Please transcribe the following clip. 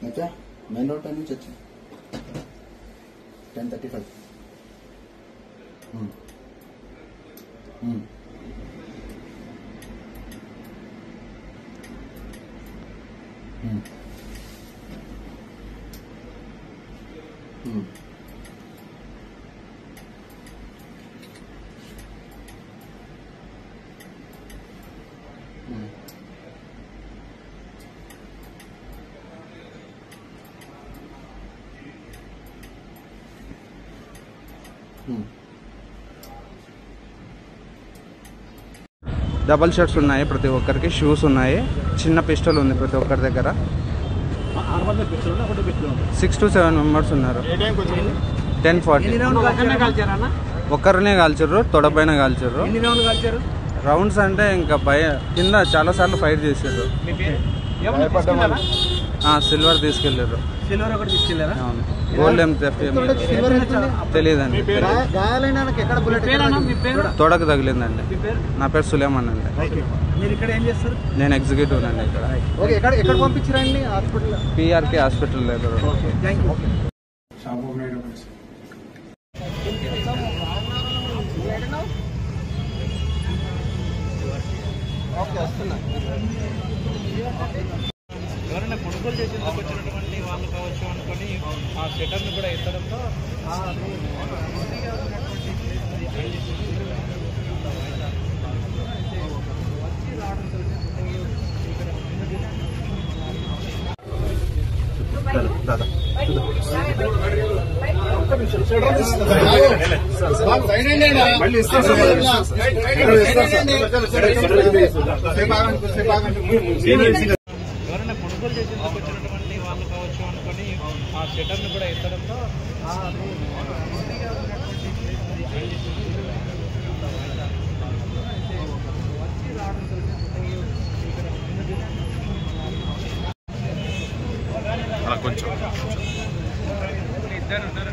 మచ్చా main road time నుంచి వచ్చి 10:35. Double shirts ఉన్నాయి ప్రతి ఒక్కరికి, షూస్ ఉన్నాయి, చిన్న పిస్టల్ ఉంది ప్రతి ఒక్కరి దగ్గర. 6 to 7 మెంబర్స్ ఉన్నారు. 10:40 ఒక్కరినే కాల్చారు, తొడపైన కాల్చారు. రౌండ్స్ అంటే ఇంకా కింద చాలా సార్లు ఫైట్ చేశారు. సిల్వర్ తీసుకెళ్లారు. అవును, గోల్డ్ ఏం తెలియదండి. తొడకు తగిలిందండి. నా పేరు సులేమాన్ అండి. నేను ఎగ్జిక్యూటివ్ అండి ఇక్కడ. పిఆర్కే హాస్పిటల్ దగ్గర. ఎవరైనా కొనుగోలు చేసేందుకు వచ్చినటువంటి వాళ్ళు కావచ్చు అనుకొని ఆ షటర్ను కూడా ఎత్తడంతో ఎవరైనా కొనుగోలు చేసేందుకు వచ్చినటువంటి వాళ్ళు కావచ్చు అనుకొని ఆ షటర్ను కూడా ఎత్తడంతో కొంచెం ఇద్దరు ఉన్నారు.